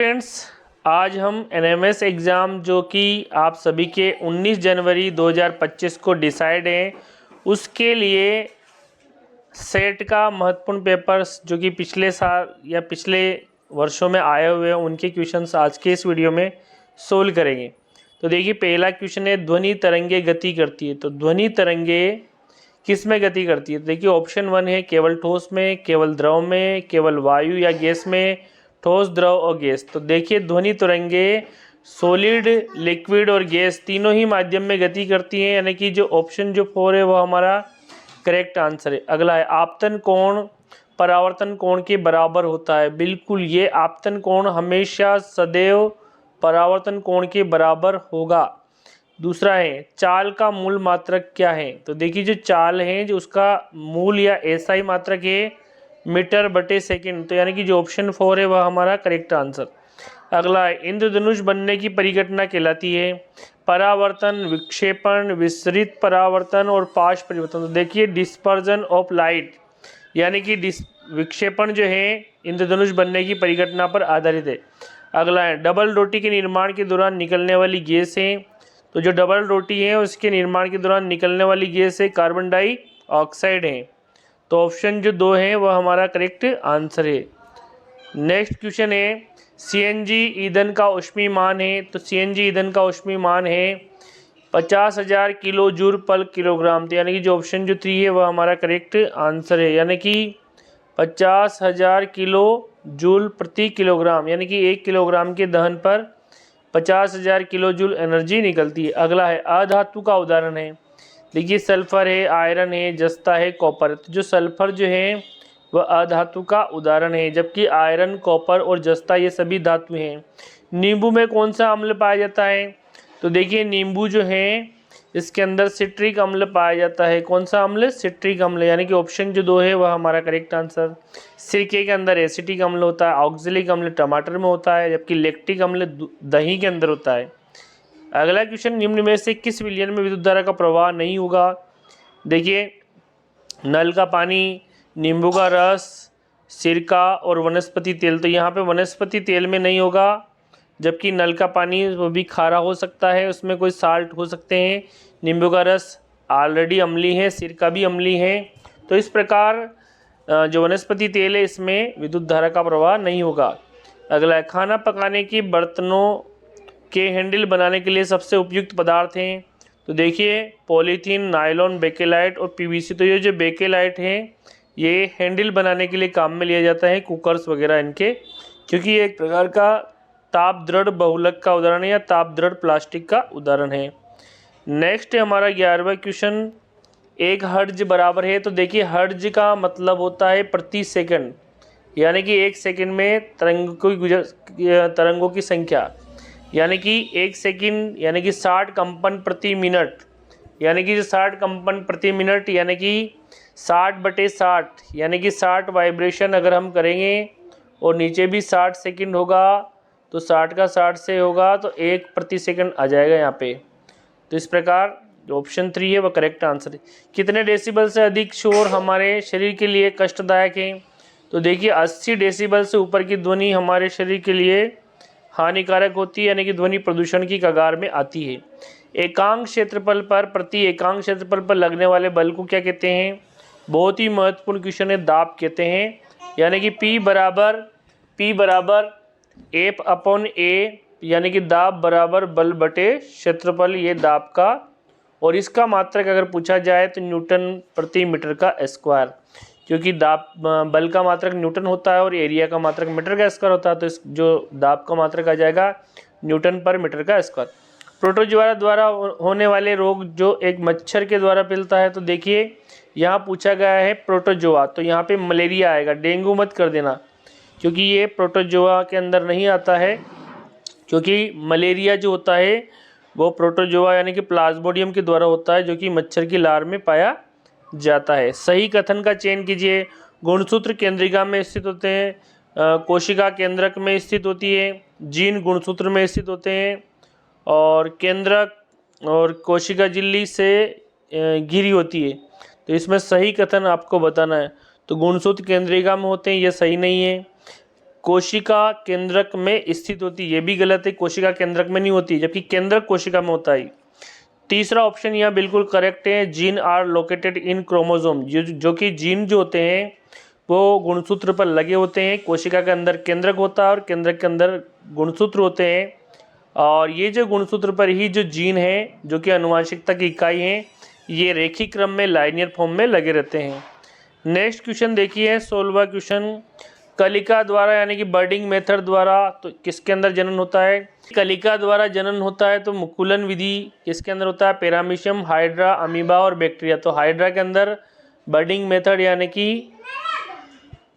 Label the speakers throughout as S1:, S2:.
S1: Friends, आज हम NMS exam जो कि आप सभी के 19 जनवरी 2025 को डिसाइड है, उसके लिए सेट का महत्वपूर्ण पेपर्स जो कि पिछले साल या पिछले वर्षों में आए हुए हैं उनके क्वेश्चंस आज के इस वीडियो में सोल्व करेंगे। तो देखिए, पहला क्वेश्चन है ध्वनि तरंगे गति करती है। तो ध्वनि तरंगे किस में गति करती है? तो देखिए, ऑप्शन 1 है केवल ठोस में, केवल द्रव में, केवल वायु या गैस में, ठोस, द्रव और गैस। तो देखिए, ध्वनि तरंगे सॉलिड, लिक्विड और गैस तीनों ही माध्यम में गति करती हैं, यानी कि जो ऑप्शन जो 4 है वो हमारा करेक्ट आंसर है। अगला है आपतन कोण परावर्तन कोण के बराबर होता है। बिल्कुल, ये आपतन कोण हमेशा सदैव परावर्तन कोण के बराबर होगा। दूसरा है चाल का मूल मात्रक क्या है? तो देखिए, जो चाल है जो उसका मूल या एसआई मात्रक है मीटर बटे सेकंड। तो यानी कि जो ऑप्शन 4 है वह हमारा करेक्ट आंसर। अगला है इंद्रधनुष बनने की परिघटना कहलाती है परावर्तन, विक्षेपण, विसरित परावर्तन और पाश परिवर्तन। तो देखिए, डिस्पर्जन ऑफ लाइट यानी कि विक्षेपण जो है इंद्रधनुष बनने की परिघटना पर आधारित है। अगला है डबल रोटी के निर्माण के दौरान निकलने वाली गैस है। तो जो डबल रोटी है उसके निर्माण के दौरान निकलने वाली गैस है कार्बन डाइऑक्साइड है। तो ऑप्शन जो 2 है वह हमारा करेक्ट आंसर है। नेक्स्ट क्वेश्चन है सीएनजी ईंधन का ऊष्मीमान है। तो सीएनजी ईंधन का ऊष्मीमान है 50,000 किलो जूल पर किलोग्राम। तो यानी कि जो ऑप्शन जो 3 है वह हमारा करेक्ट आंसर है, यानी कि 50,000 किलो जूल प्रति किलोग्राम, यानी कि 1 किलोग्राम के दहन पर 50,000 किलो जूल एनर्जी निकलती है। अगला है अधातु का उदाहरण है। देखिए, सल्फर है, आयरन है, जस्ता है, कॉपर। तो जो सल्फर जो है वह अधातु का उदाहरण है, जबकि आयरन, कॉपर और जस्ता ये सभी धातु हैं। नींबू में कौन सा अम्ल पाया जाता है? तो देखिए, नींबू जो है इसके अंदर सिट्रिक अम्ल पाया जाता है। कौन सा अम्ल? सिट्रिक अम्ल, यानी कि ऑप्शन जो 2 है वह हमारा करेक्ट आंसर। सिरके के अंदर एसिटिक अम्ल होता है, ऑक्जेलिक अम्ल टमाटर में होता है, जबकि लैक्टिक अम्ल दही के अंदर होता है। अगला क्वेश्चन, निम्न में से किस विलयन में विद्युत धारा का प्रवाह नहीं होगा? देखिए, नल का पानी, नींबू का रस, सिरका और वनस्पति तेल। तो यहाँ पे वनस्पति तेल में नहीं होगा, जबकि नल का पानी वो भी खारा हो सकता है, उसमें कोई साल्ट हो सकते हैं। नींबू का रस ऑलरेडी अम्ली है, सिरका भी अम्ली है। तो इस प्रकार जो वनस्पति तेल है इसमें विद्युत धारा का प्रवाह नहीं होगा। अगला है खाना पकाने के बर्तनों के हैंडल बनाने के लिए सबसे उपयुक्त पदार्थ हैं। तो देखिए, पॉलीथीन, नायलॉन, बेकेलाइट और पीवीसी। तो ये जो बेकेलाइट है ये हैंडल बनाने के लिए काम में लिया जाता है, कुकर्स वगैरह इनके, क्योंकि ये एक प्रकार का ताप दृढ़ बहुलक का उदाहरण है या ताप दृढ़ प्लास्टिक का उदाहरण है। नेक्स्ट है हमारा 11वां क्वेश्चन, 1 हर्ट्ज बराबर है। तो देखिए, हर्ट्ज का मतलब होता है प्रति सेकंड, यानी कि 1 सेकंड में तरंगों की संख्या, यानी कि 1 सेकंड यानी कि 60 कंपन प्रति मिनट, यानी कि 60 कंपन प्रति मिनट यानी कि 60/60, यानी कि 60 वाइब्रेशन अगर हम करेंगे और नीचे भी 60 सेकंड होगा तो 60 का 60 से होगा तो 1 प्रति सेकंड आ जाएगा यहाँ पे। तो इस प्रकार जो ऑप्शन 3 है वह करेक्ट आंसर है। कितने डेसिबल से अधिक शोर हमारे शरीर के लिए कष्टदायक है? तो देखिए, 80 डेसिबल से ऊपर की ध्वनि हमारे शरीर के लिए हानिकारक होती है, यानी कि ध्वनि प्रदूषण की कगार में आती है। एकांक क्षेत्रफल पर प्रति एकांक क्षेत्रफल पर लगने वाले बल को क्या कहते हैं? बहुत ही महत्वपूर्ण क्वेश्चन है, दाब कहते हैं, यानी कि P बराबर F/A, यानी कि दाब बराबर बल बटे क्षेत्रफल, ये दाब का। और इसका मात्रक अगर पूछा जाए तो न्यूटन प्रति मीटर का स्क्वायर, क्योंकि दाब बल का मात्रक न्यूटन होता है और एरिया का मात्रक मीटर का स्क्वायर होता है। तो इस जो दाब का मात्रक आ जाएगा न्यूटन पर मीटर का स्क्वायर। प्रोटोजोआ द्वारा होने वाले रोग जो एक मच्छर के द्वारा फैलता है। तो देखिए, यहाँ पूछा गया है प्रोटोजोआ, तो यहाँ पे मलेरिया आएगा, डेंगू मत कर देना, क्योंकि ये प्रोटोजोआ के अंदर नहीं आता है, क्योंकि मलेरिया जो होता है वो प्रोटोजोआ यानी कि प्लाज्मोडियम के द्वारा होता है, जो कि मच्छर की लार में पाया जाता है। सही कथन का चयन कीजिए। गुणसूत्र केंद्रिका में स्थित होते हैं, कोशिका केंद्रक में स्थित होती है, जीन गुणसूत्र में स्थित होते हैं, और केंद्रक और कोशिका झिल्ली से घिरी होती है। तो इसमें सही कथन आपको बताना है। तो गुणसूत्र केंद्रिका में होते हैं, ये सही नहीं है। कोशिका केंद्रक में स्थित होती है। ये भी गलत है, कोशिका केंद्रक में नहीं होती, जबकि केंद्रक कोशिका में होता है। तीसरा ऑप्शन यहाँ बिल्कुल करेक्ट है, gene are located in chromosome, जो कि जीन जो होते हैं वो गुणसूत्र पर लगे होते हैं। कोशिका के अंदर केंद्रक होता है और केंद्रक के अंदर गुणसूत्र होते हैं, और ये जो गुणसूत्र पर ही जो जीन है, जो कि आनुवंशिकता की इकाई हैं, ये रेखीय क्रम में लाइनियर फॉर्म में लगे रहते हैं। नेक्स्ट क्वेश्चन देखिए 16वां क्वेश्चन, कलिका द्वारा यानी कि बर्डिंग मेथड द्वारा तो किसके अंदर जनन होता है? कलिका द्वारा जनन होता है तो मुकुलन विधि किसके अंदर होता है? पैरामीशियम, हाइड्रा, अमीबा और बैक्टीरिया। तो हाइड्रा के अंदर बर्डिंग मेथड यानी कि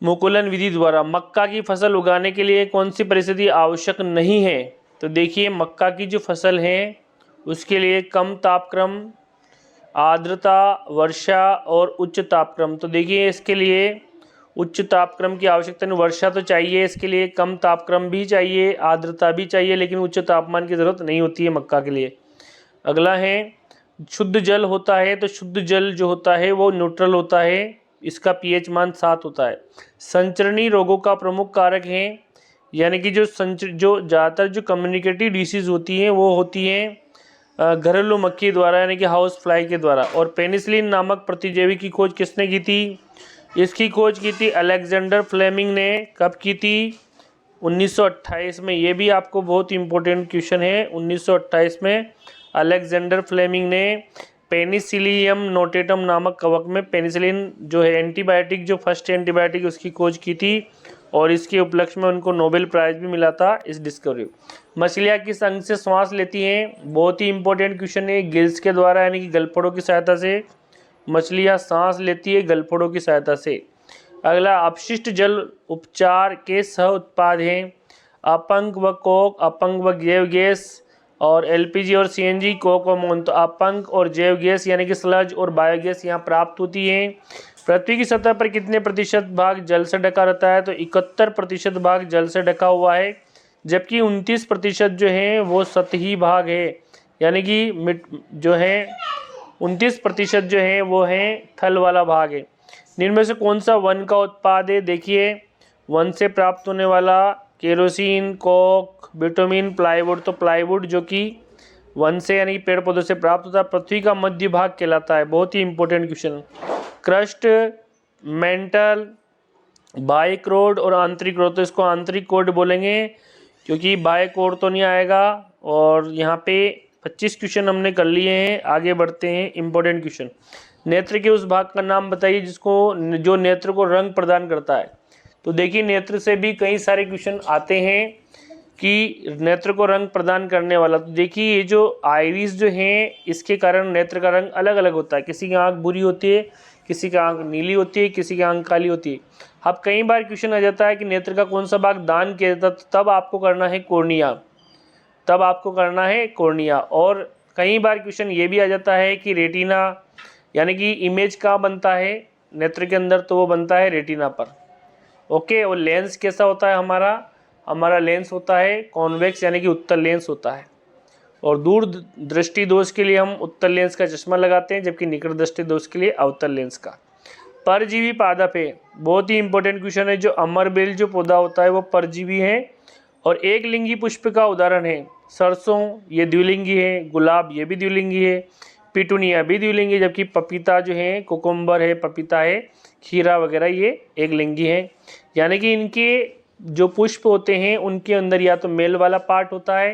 S1: मुकुलन विधि द्वारा। मक्का की फसल उगाने के लिए कौन सी परिस्थिति आवश्यक नहीं है? तो देखिए मक्का की जो फसल है उसके लिए कम तापक्रम, आर्द्रता, वर्षा और उच्च तापक्रम। तो देखिए इसके लिए उच्च तापक्रम की आवश्यकता नहीं, वर्षा तो चाहिए, इसके लिए कम तापक्रम भी चाहिए, आर्द्रता भी चाहिए, लेकिन उच्च तापमान की ज़रूरत नहीं होती है मक्का के लिए। अगला है शुद्ध जल होता है, तो शुद्ध जल जो होता है वो न्यूट्रल होता है, इसका पीएच मान 7 होता है। संचरणीय रोगों का प्रमुख कारक है, यानी कि जो ज़्यादातर जो कम्युनिकेटिव डिसीज़ होती हैं वो होती हैं घरेलू मक्खी द्वारा, यानी कि हाउस फ्लाई के द्वारा। और पेनिसिलिन नामक प्रतिजैवी की खोज किसने की थी? इसकी खोज की थी अलेक्जेंडर फ्लेमिंग ने। कब की थी? 1928 में। ये भी आपको बहुत इंपॉर्टेंट क्वेश्चन है। 1928 में अलेक्जेंडर फ्लेमिंग ने पेनिसिलियम नोटेटम नामक कवक में पेनिसिलिन जो है एंटीबायोटिक, जो फर्स्ट एंटीबायोटिक, उसकी खोज की थी, और इसके उपलक्ष्य में उनको नोबेल प्राइज़ भी मिला था इस डिस्कवरी। मछलियाँ किस अंग से श्वास लेती हैं? बहुत ही इंपॉर्टेंट क्वेश्चन है। गिल्स के द्वारा यानी कि गलफड़ों की सहायता से मछलियाँ सांस लेती है, गलफड़ों की सहायता से। अगला अपशिष्ट जल उपचार के सह उत्पाद हैं अपंग व कोक, अपंग व जैव गैस, और एलपीजी और सीएनजी, कोक और मोन। तो अपंग और जैव गैस यानी कि स्लज और बायोगैस यहाँ प्राप्त होती है। पृथ्वी की सतह पर कितने प्रतिशत भाग जल से ढका रहता है? तो 71% भाग जल से ढका हुआ है, जबकि 29% जो है वो सतही भाग है, यानी कि जो है 29% जो है वो है थल वाला भाग है। निम्न में से कौन सा वन का उत्पाद है? देखिए वन से प्राप्त होने वाला केरोसिन, कोक, बिटुमिन, प्लाईवुड। तो प्लाईवुड जो कि वन से यानी पेड़ पौधों से प्राप्त होता है, पृथ्वी का मध्य भाग कहलाता है। बहुत ही इंपॉर्टेंट क्वेश्चन। क्रस्ट, मेंटल, बाह्य कोड और आंतरिक कोड। तो इसको आंतरिक कोड बोलेंगे, क्योंकि बाह्य कोड तो नहीं आएगा। और यहाँ पे 25 क्वेश्चन हमने कर लिए हैं। आगे बढ़ते हैं, इंपॉर्टेंट क्वेश्चन। नेत्र के उस भाग का नाम बताइए जो नेत्र को रंग प्रदान करता है। तो देखिए नेत्र से भी कई सारे क्वेश्चन आते हैं कि नेत्र को रंग प्रदान करने वाला। तो देखिए ये जो आइरिस जो है इसके कारण नेत्र का रंग अलग अलग होता है। किसी की आंख बुरी होती है, किसी की आंख नीली होती है, किसी की आंख काली होती है। अब कई बार क्वेश्चन आ जाता है कि नेत्र का कौन सा भाग दान किया जाता है, तो तब आपको करना है कॉर्निया। और कई बार क्वेश्चन ये भी आ जाता है कि रेटिना यानी कि इमेज कहाँ बनता है नेत्र के अंदर, तो वो बनता है रेटिना पर। ओके। और लेंस कैसा होता है? हमारा लेंस होता है कॉन्वेक्स यानी कि उत्तल लेंस होता है। और दूर दृष्टि दोष के लिए हम उत्तल लेंस का चश्मा लगाते हैं, जबकि निकट दृष्टि दोष के लिए अवतल लेंस का। परजीवी पादप है, बहुत ही इंपॉर्टेंट क्वेश्चन है। जो अमरबेल जो पौधा होता है वो परजीवी है और एक लिंगी पुष्प का उदाहरण है। सरसों ये द्विलिंगी है, गुलाब ये भी द्विलिंगी है, पिटूनिया भी द्विलिंगी, जबकि पपीता जो है, कुकुम्बर है, पपीता है, खीरा वगैरह ये एक लिंगी है। यानी कि इनके जो पुष्प होते हैं उनके अंदर या तो मेल वाला पार्ट होता है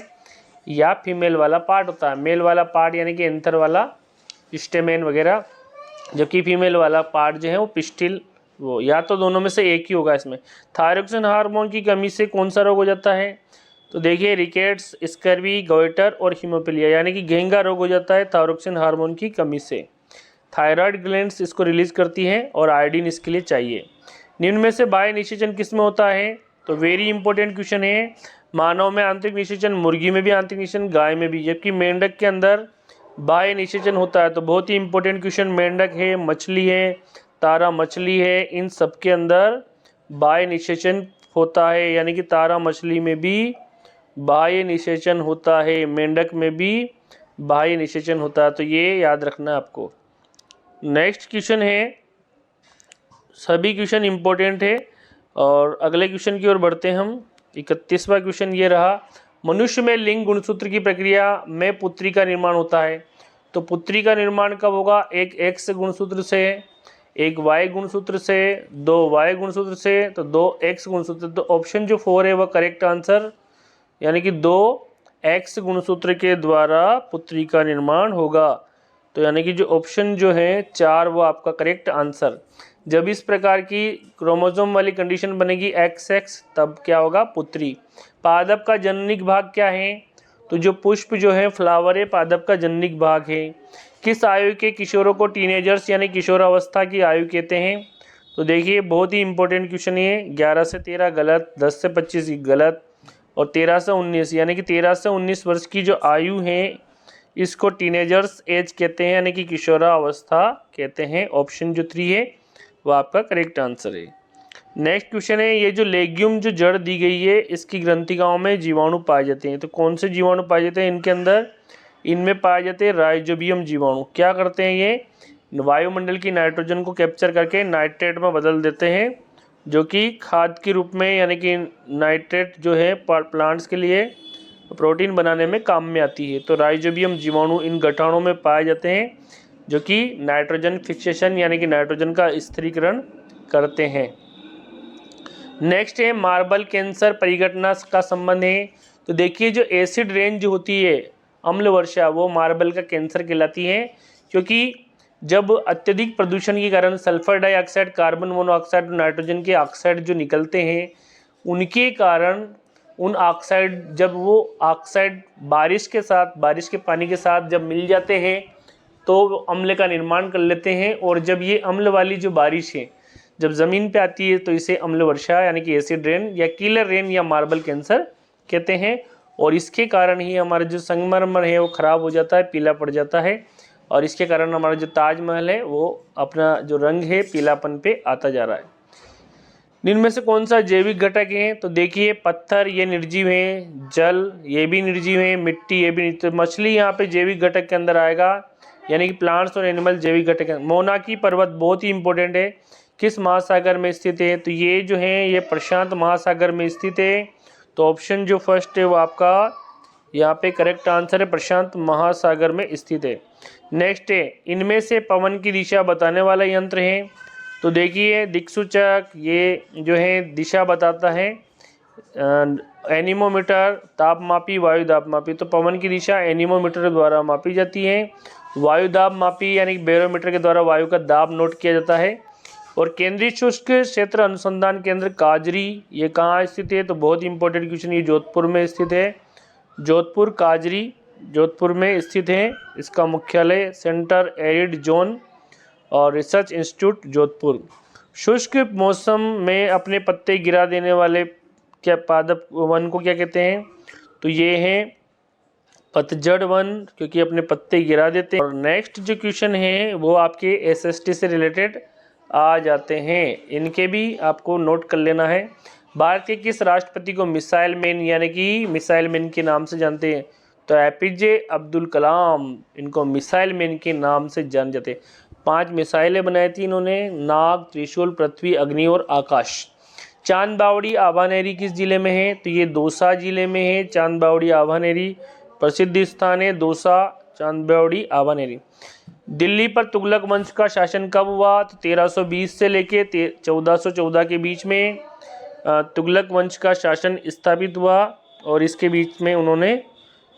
S1: या फीमेल वाला पार्ट होता है। मेल वाला पार्ट यानी कि एंथर वाला स्टेमेन वगैरह, जबकि फीमेल वाला पार्ट जो है वो पिस्टिल, वो या तो दोनों में से एक ही होगा इसमें। थायरोक्सिन हार्मोन की कमी से कौन सा रोग हो जाता है? तो देखिए रिकेट्स, स्कर्वी, गोइटर और हीमोफीलिया, यानी कि घेंगा रोग हो जाता है थायरोक्सिन हार्मोन की कमी से। थायराइड ग्लैंड्स इसको रिलीज करती है और आयोडीन इसके लिए चाहिए। निम्न में से बाह्य निषेचन किस में होता है? तो वेरी इंपॉर्टेंट क्वेश्चन है। मानव में आंतरिक निषेचन, मुर्गी में भी आंतरिक निषेचन, गाय में भी, जबकि मेंढक के अंदर बाह्य निषेचन होता है। तो बहुत ही इंपॉर्टेंट क्वेश्चन, मेंढक है, मछली है, तारा मछली है, इन सब के अंदर बाह्य निषेचन होता है, यानी कि तारा मछली में भी बाह्य निषेचन होता है, मेंढक में भी बाह्य निषेचन होता है। तो ये याद रखना है आपको। नेक्स्ट क्वेश्चन है, सभी क्वेश्चन इंपॉर्टेंट है और अगले क्वेश्चन की ओर बढ़ते हैं हम। 31वां क्वेश्चन ये रहा, मनुष्य में लिंग गुणसूत्र की प्रक्रिया में पुत्री का निर्माण होता है। तो पुत्री का निर्माण कब होगा? एक एक्स गुणसूत्र से, एक वाई गुणसूत्र से, दो वाई गुणसूत्र से, तो दो एक्स गुणसूत्र। तो ऑप्शन जो 4 है वह करेक्ट आंसर, यानी कि 2 एक्स गुणसूत्र के द्वारा पुत्री का निर्माण होगा। तो यानी कि जो ऑप्शन जो है 4 वो आपका करेक्ट आंसर। जब इस प्रकार की क्रोमोसोम वाली कंडीशन बनेगी XX, तब क्या होगा? पुत्री। पादप का जननिक भाग क्या है? तो जो पुष्प जो है, फ्लावर है, पादप का जननिक भाग है। किस आयु के किशोरों को टीनेजर्स यानी किशोरावस्था की आयु कहते हैं? तो देखिए बहुत ही इंपॉर्टेंट क्वेश्चन है। 11 से 13 गलत, 10 से 25 गलत, और 13 से 19 यानी कि 13 से 19 वर्ष की जो आयु है इसको टीनेजर्स एज कहते हैं, यानी कि किशोरावस्था कहते हैं। ऑप्शन जो 3 है वो आपका करेक्ट आंसर है। नेक्स्ट क्वेश्चन है, ये जो लेग्यूम जो जड़ दी गई है इसकी ग्रंथिकाओं में जीवाणु पाए जाते हैं। तो कौन से जीवाणु पाए जाते हैं इनके अंदर? इनमें पाए जाते हैं राइजोबियम जीवाणु। क्या करते हैं ये? वायुमंडल की नाइट्रोजन को कैप्चर करके नाइट्रेट में बदल देते हैं, जो कि खाद के रूप में, यानी कि नाइट्रेट जो है प्लांट्स के लिए प्रोटीन बनाने में काम में आती है। तो राइजोबियम जीवाणु इन गठानों में पाए जाते हैं, जो कि नाइट्रोजन फिक्सेशन यानी कि नाइट्रोजन का स्थिरीकरण करते हैं। नेक्स्ट है, मार्बल कैंसर परिघटना का संबंध है। तो देखिए जो एसिड रेन जो होती है, अम्ल वर्षा, वो मार्बल का कैंसर कहलाती है, क्योंकि जब अत्यधिक प्रदूषण के कारण सल्फर डाइऑक्साइड, कार्बन मोनोऑक्साइड और नाइट्रोजन के ऑक्साइड जो निकलते हैं, उनके कारण उन ऑक्साइड, जब वो ऑक्साइड बारिश के साथ, बारिश के पानी के साथ जब मिल जाते हैं तो अम्ल का निर्माण कर लेते हैं। और जब ये अम्ल वाली जो बारिश है जब ज़मीन पे आती है तो इसे अम्ल वर्षा यानी कि एसिड रेन या किलर रेन या मार्बल कैंसर कहते हैं। और इसके कारण ही हमारा जो संगमरमर है वो ख़राब हो जाता है, पीला पड़ जाता है, और इसके कारण हमारा जो ताजमहल है वो अपना जो रंग है पीलापन पे आता जा रहा है। इनमें से कौन सा जैविक घटक है? तो देखिए पत्थर ये निर्जीव है, जल ये भी निर्जीव है, मिट्टी ये भी निर्जीव। तो मछली यहाँ पे जैविक घटक के अंदर आएगा, यानी कि प्लांट्स और एनिमल जैविक घटक। मोनाकी पर्वत बहुत ही इंपॉर्टेंट है, किस महासागर में स्थित है? तो ये जो है ये प्रशांत महासागर में स्थित है। तो ऑप्शन जो फर्स्ट है वो आपका यहाँ पे करेक्ट आंसर है, प्रशांत महासागर में स्थित है। नेक्स्ट है, इनमें से पवन की दिशा बताने वाला यंत्र है। तो देखिए दिक्सूचक ये जो है दिशा बताता है, एनीमोमीटर, तापमापी, वायु दाब मापी। तो पवन की दिशा एनीमोमीटर द्वारा मापी जाती है, वायु दाब मापी यानी कि बैरोमीटर के द्वारा वायु का दाब नोट किया जाता है। और केंद्रीय शुष्क क्षेत्र अनुसंधान केंद्र काजरी ये कहाँ स्थित है? तो बहुत इंपॉर्टेंट क्वेश्चन, ये जोधपुर में स्थित है। जोधपुर काजरी जोधपुर में स्थित है। इसका मुख्यालय सेंटर एरिड जोन और रिसर्च इंस्टीट्यूट जोधपुर। शुष्क मौसम में अपने पत्ते गिरा देने वाले क्या पादप वन को क्या कहते हैं? तो ये है पतझड़ वन, क्योंकि अपने पत्ते गिरा देते हैं। और नेक्स्ट जो क्वेश्चन है वो आपके SST से रिलेटेड आ जाते हैं, इनके भी आपको नोट कर लेना है। भारत के किस राष्ट्रपति को मिसाइल मैन यानी कि मिसाइल मैन के नाम से जानते हैं? तो APJ अब्दुल कलाम इनको मिसाइल मैन के नाम से जान जाते हैं। 5 मिसाइलें बनाई थी इन्होंने, नाग, त्रिशूल, पृथ्वी, अग्नि और आकाश। चांद बावड़ी आभानेरी किस जिले में है? तो ये दौसा जिले में है। चांद बावड़ी आभानेरी प्रसिद्ध स्थान है, दौसा चांद बावड़ी आभानेरी। दिल्ली पर तुगलक वंश का शासन कब हुआ? तो 1320 से लेके 1414 के बीच में तुगलक वंश का शासन स्थापित हुआ, और इसके बीच में उन्होंने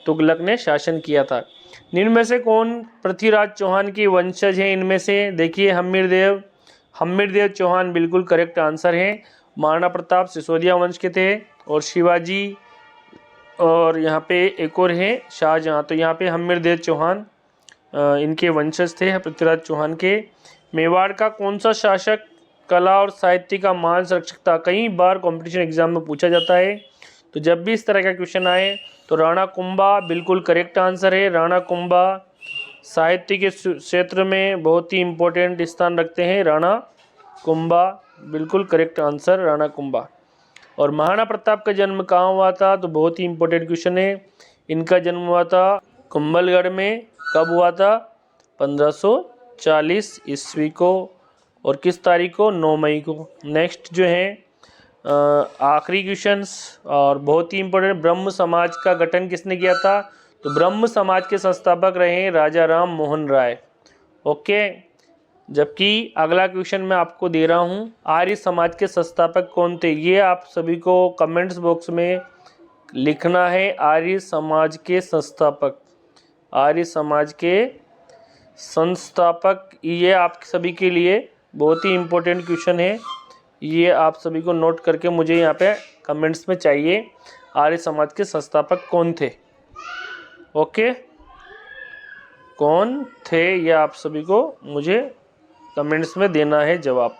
S1: तुगलक ने शासन किया था। निम्न में से कौन पृथ्वीराज चौहान के वंशज हैं? इनमें से देखिए हम्मीरदेव चौहान बिल्कुल करेक्ट आंसर है। महाराणा प्रताप सिसोदिया वंश के थे, और शिवाजी, और यहाँ पे एक और है शाहजहां। तो यहाँ पे हम्मीरदेव चौहान इनके वंशज थे, पृथ्वीराज चौहान के। मेवाड़ का कौन सा शासक कला और साहित्य का महान संरक्षक था? कई बार कंपटीशन एग्जाम में पूछा जाता है, तो जब भी इस तरह का क्वेश्चन आए तो राणा कुंभा बिल्कुल करेक्ट आंसर है। राणा कुंभा साहित्य के क्षेत्र में बहुत ही इम्पोर्टेंट स्थान रखते हैं। राणा कुंभा बिल्कुल करेक्ट आंसर, राणा कुंभा। और महाराणा प्रताप का जन्म कहाँ हुआ था? तो बहुत ही इम्पोर्टेंट क्वेश्चन है। इनका जन्म हुआ था कुंभलगढ़ में। कब हुआ था? 1540 ईस्वी को। और किस तारीख को? 9 मई को। नेक्स्ट जो है आखिरी क्वेश्चंस और बहुत ही इंपॉर्टेंट, ब्रह्म समाज का गठन किसने किया था? तो ब्रह्म समाज के संस्थापक रहे राजा राम मोहन राय। ओके, जबकि अगला क्वेश्चन मैं आपको दे रहा हूं, आर्य समाज के संस्थापक कौन थे? ये आप सभी को कमेंट्स बॉक्स में लिखना है। आर्य समाज के संस्थापक, आर्य समाज के संस्थापक, ये आप सभी के लिए बहुत ही इम्पोर्टेंट क्वेश्चन है। ये आप सभी को नोट करके मुझे यहाँ पे कमेंट्स में चाहिए, आर्य समाज के संस्थापक कौन थे? ओके, कौन थे ये आप सभी को मुझे कमेंट्स में देना है जवाब।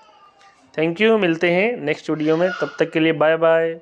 S1: थैंक यू, मिलते हैं नेक्स्ट वीडियो में, तब तक के लिए बाय बाय।